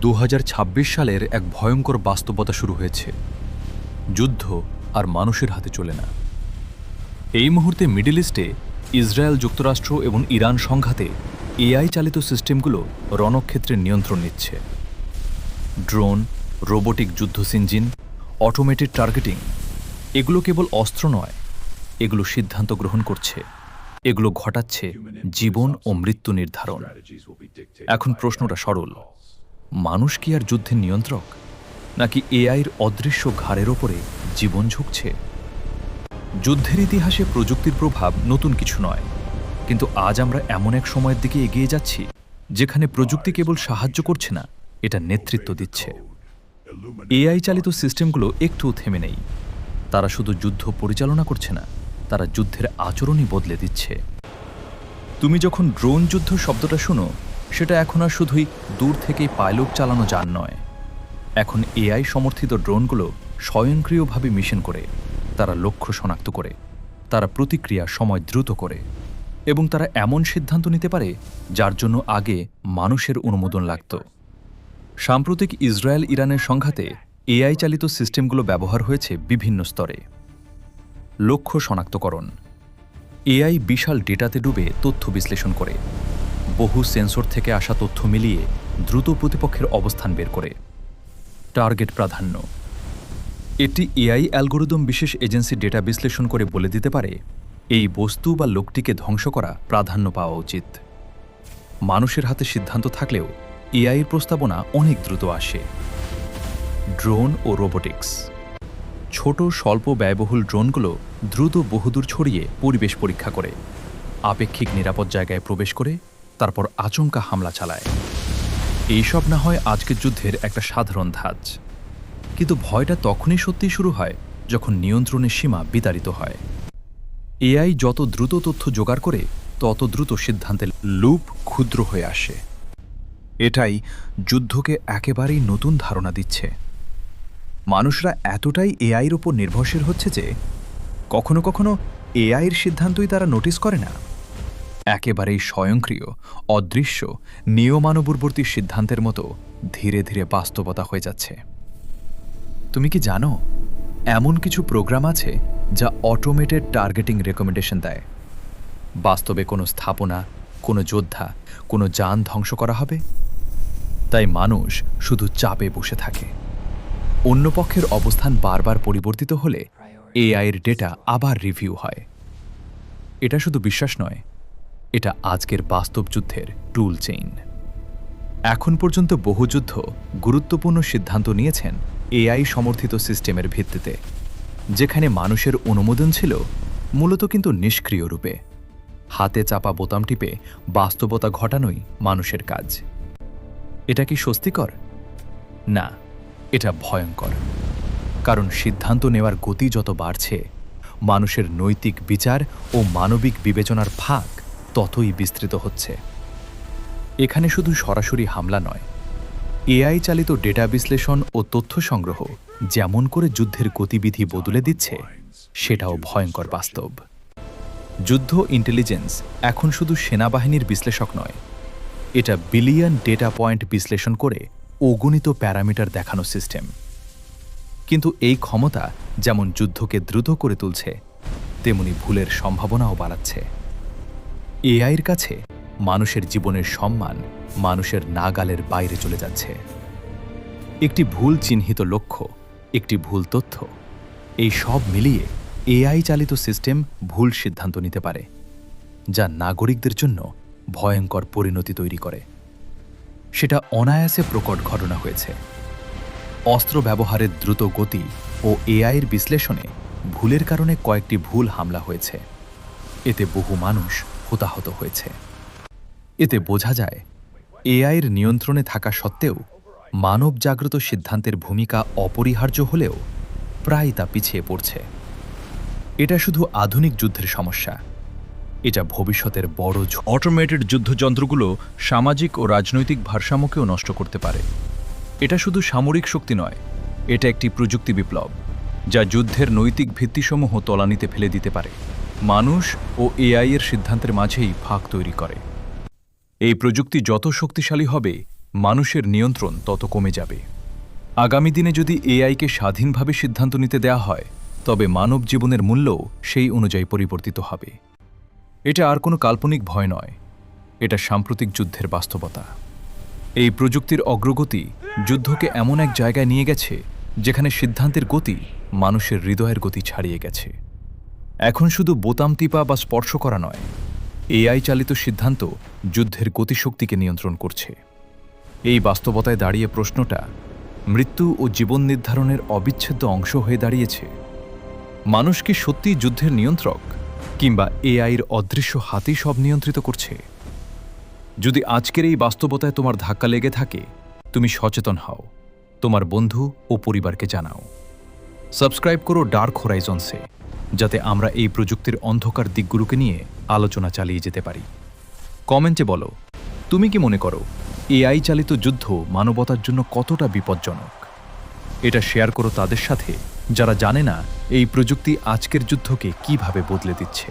2026 সালের এক ভয়ঙ্কর বাস্তবতা শুরু হয়েছে। যুদ্ধ আর মানুষের হাতে চলে না। এই মুহূর্তে মিডল ইস্টে ইসরায়েল, যুক্তরাষ্ট্র এবং ইরান সংঘাতে এআই চালিত সিস্টেমগুলো রণক্ষেত্রের নিয়ন্ত্রণ নিচ্ছে। ড্রোন, রোবোটিক যুদ্ধসিঞ্জিন, অটোমেটেড টার্গেটিং, এগুলো কেবল অস্ত্র নয়, এগুলো সিদ্ধান্ত গ্রহণ করছে, এগুলো ঘটাচ্ছে জীবন ও মৃত্যু নির্ধারণ। এখন প্রশ্নটা সরল: মানুষ কি আর যুদ্ধের নিয়ন্ত্রক, নাকি এআইয়ের অদৃশ্য ঘাড়ের ওপরে জীবন ঝুঁকছে? যুদ্ধের ইতিহাসে প্রযুক্তির প্রভাব নতুন কিছু নয়, কিন্তু আজ আমরা এমন এক সময়ের দিকে এগিয়ে যাচ্ছি যেখানে প্রযুক্তি কেবল সাহায্য করছে না, এটা নেতৃত্ব দিচ্ছে। এআই চালিত সিস্টেমগুলো একটুও থেমে নেই। তারা শুধু যুদ্ধ পরিচালনা করছে না, তারা যুদ্ধের আচরণই বদলে দিচ্ছে। তুমি যখন ড্রোন যুদ্ধ শব্দটা শুনো, সেটা এখন আর শুধুই দূর থেকেই পাইলট চালানো যান নয়। এখন এআই সমর্থিত ড্রোনগুলো স্বয়ংক্রিয়ভাবে মিশন করে, তারা লক্ষ্য শনাক্ত করে, তারা প্রতিক্রিয়া সময় দ্রুত করে, এবং তারা এমন সিদ্ধান্ত নিতে পারে যার জন্য আগে মানুষের অনুমোদন লাগত। সাম্প্রতিক ইসরায়েল ইরানের সংঘাতে এআই চালিত সিস্টেমগুলো ব্যবহার হয়েছে বিভিন্ন স্তরে। লক্ষ্য শনাক্তকরণ: এআই বিশাল ডেটাতে ডুবে তথ্য বিশ্লেষণ করে, বহু সেন্সর থেকে আসা তথ্য মিলিয়ে দ্রুত প্রতিপক্ষের অবস্থান বের করে। টার্গেট প্রাধান্য: একটি এআই অ্যালগোরিদম বিশেষ এজেন্সি ডেটা বিশ্লেষণ করে বলে দিতে পারে এই বস্তু বা লোকটিকে ধ্বংস করা প্রাধান্য পাওয়া উচিত। মানুষের হাতে সিদ্ধান্ত থাকলেও এআইয়ের প্রস্তাবনা অনেক দ্রুত আসে। ড্রোন ও রোবোটিক্স: ছোট স্বল্প ব্যয়বহুল ড্রোনগুলো দ্রুত বহুদূর ছড়িয়ে পরিবেশ পরীক্ষা করে, আপেক্ষিক নিরাপদ জায়গায় প্রবেশ করে, তারপর আচমকা হামলা চালায়। এইসব না হয় আজকের যুদ্ধের একটা সাধারণ ধাঁচ, কিন্তু ভয়টা তখনই সত্যিই শুরু হয় যখন নিয়ন্ত্রণের সীমা বিতাড়িত হয়। এআই যত দ্রুত তথ্য জোগাড় করে, তত দ্রুত সিদ্ধান্তের লুপ ক্ষুদ্র হয়ে আসে। এটাই যুদ্ধকে একেবারেই নতুন ধারণা দিচ্ছে। মানুষরা এতটাই এআইয়ের উপর নির্ভরশীল হচ্ছে যে কখনো কখনো এআইয়ের সিদ্ধান্তই তারা নোটিস করে না। একেবারেই স্বয়ংক্রিয়, অদৃশ্য, নিয়মানুবর্তী সিদ্ধান্তের মতো ধীরে ধীরে বাস্তবতা হয়ে যাচ্ছে। তুমি কি জানো, এমন কিছু প্রোগ্রাম আছে যা অটোমেটেড টার্গেটিং রেকমেন্ডেশন দেয়? বাস্তবে কোনো স্থাপনা, কোনো যোদ্ধা, কোনো যান ধ্বংস করা হবে, তাই মানুষ শুধু চাপে বসে থাকে। অন্য পক্ষের অবস্থান বারবার পরিবর্তিত হলে এআইয়ের ডেটা আবার রিভিউ হয়। এটা শুধু বিশ্বাস নয়, এটা আজকের বাস্তব যুদ্ধের টুল চেইন। এখন পর্যন্ত বহু যুদ্ধ গুরুত্বপূর্ণ সিদ্ধান্ত নিয়েছেন এআই সমর্থিত সিস্টেমের ভিত্তিতে, যেখানে মানুষের অনুমোদন ছিল মূলত কিন্তু নিষ্ক্রিয় রূপে। হাতে চাপা বোতাম টিপে বাস্তবতা ঘটানোই মানুষের কাজ। এটা কি স্বস্তিকর? না, এটা ভয়ঙ্কর। কারণ সিদ্ধান্ত নেওয়ার গতি যত বাড়ছে, মানুষের নৈতিক বিচার ও মানবিক বিবেচনার ফাঁক ততই বিস্তৃত হচ্ছে। এখানে শুধু সরাসরি হামলা নয়, এআই চালিত ডেটা বিশ্লেষণ ও তথ্য সংগ্রহ যেমন করে যুদ্ধের গতিবিধি বদলে দিচ্ছে, সেটাও ভয়ঙ্কর বাস্তব। যুদ্ধ ইন্টেলিজেন্স এখন শুধু সেনাবাহিনীর বিশ্লেষক নয়, এটা বিলিয়ন ডেটা পয়েন্ট বিশ্লেষণ করে অগণিত প্যারামিটার দেখানো সিস্টেম। কিন্তু এই ক্ষমতা যেমন যুদ্ধকে দ্রুত করে তুলছে, তেমনি ভুলের সম্ভাবনাও বাড়াচ্ছে। এআইয়ের কাছে মানুষের জীবনের সম্মান মানুষের নাগালের বাইরে চলে যাচ্ছে। একটি ভুল চিহ্নিত লক্ষ্য, একটি ভুল তথ্য, এই সব মিলিয়ে এআই চালিত সিস্টেম ভুল সিদ্ধান্ত নিতে পারে, যা নাগরিকদের জন্য ভয়ঙ্কর পরিণতি তৈরি করে। সেটা অনায়াসে প্রকট ঘটনা হয়েছে। অস্ত্র ব্যবহারের দ্রুত গতি ও এআইয়ের বিশ্লেষণে ভুলের কারণে কয়েকটি ভুল হামলা হয়েছে। এতে বহু মানুষ হতাহত হয়েছে। এতে বোঝা যায়, এআইয়ের নিয়ন্ত্রণে থাকা সত্ত্বেও মানব জাগ্রত সিদ্ধান্তের ভূমিকা অপরিহার্য হলেও প্রায় তা পিছিয়ে পড়ছে। এটা শুধু আধুনিক যুদ্ধের সমস্যা, এটা ভবিষ্যতের বড় অটোমেটেড যুদ্ধযন্ত্রগুলো সামাজিক ও রাজনৈতিক ভারসাম্যকেও নষ্ট করতে পারে। এটা শুধু সামরিক শক্তি নয়, এটা একটি প্রযুক্তি বিপ্লব, যা যুদ্ধের নৈতিক ভিত্তিসমূহ তলানিতে ফেলে দিতে পারে। মানুষ ও এআইয়ের সিদ্ধান্তের মাঝেই ফাঁক তৈরি করে। এই প্রযুক্তি যত শক্তিশালী হবে, মানুষের নিয়ন্ত্রণ তত কমে যাবে। আগামী দিনে যদি এআইকে স্বাধীনভাবে সিদ্ধান্ত নিতে দেয়া হয়, তবে মানব জীবনের মূল্যও সেই অনুযায়ী পরিবর্তিত হবে। এটা আর কোনো কাল্পনিক ভয় নয়, এটা সাম্প্রতিক যুদ্ধের বাস্তবতা। এই প্রযুক্তির অগ্রগতি যুদ্ধকে এমন এক জায়গায় নিয়ে গেছে যেখানে সিদ্ধান্তের গতি মানুষের হৃদয়ের গতি ছাড়িয়ে গেছে। এখন শুধু বোতাম টিপা বা স্পর্শ করা নয়, এআই চালিত সিদ্ধান্ত যুদ্ধের গতিশক্তিকে নিয়ন্ত্রণ করছে। এই বাস্তবতায় দাঁড়িয়ে প্রশ্নটা মৃত্যু ও জীবন নির্ধারণের অবিচ্ছেদ্য অংশ হয়ে দাঁড়িয়েছে। মানুষ কি সত্যিই যুদ্ধের নিয়ন্ত্রক, কিংবা এআইয়ের অদৃশ্য হাতেই সব নিয়ন্ত্রিত করছে? যদি আজকের এই বাস্তবতায় তোমার ধাক্কা লেগে থাকে, তুমি সচেতন হও, তোমার বন্ধু ও পরিবারকে জানাও। সাবস্ক্রাইব করো ডার্ক হোরাইজনসে, যাতে আমরা এই প্রযুক্তির অন্ধকার দিকগুলোকে নিয়ে আলোচনা চালিয়ে যেতে পারি। কমেন্টে বলো, তুমি কি মনে করো এআই চালিত যুদ্ধ মানবতার জন্য কতটা বিপজ্জনক? এটা শেয়ার করো তাদের সাথে যারা জানে না এই প্রযুক্তি আজকের যুদ্ধকে কিভাবে বদলে দিচ্ছে।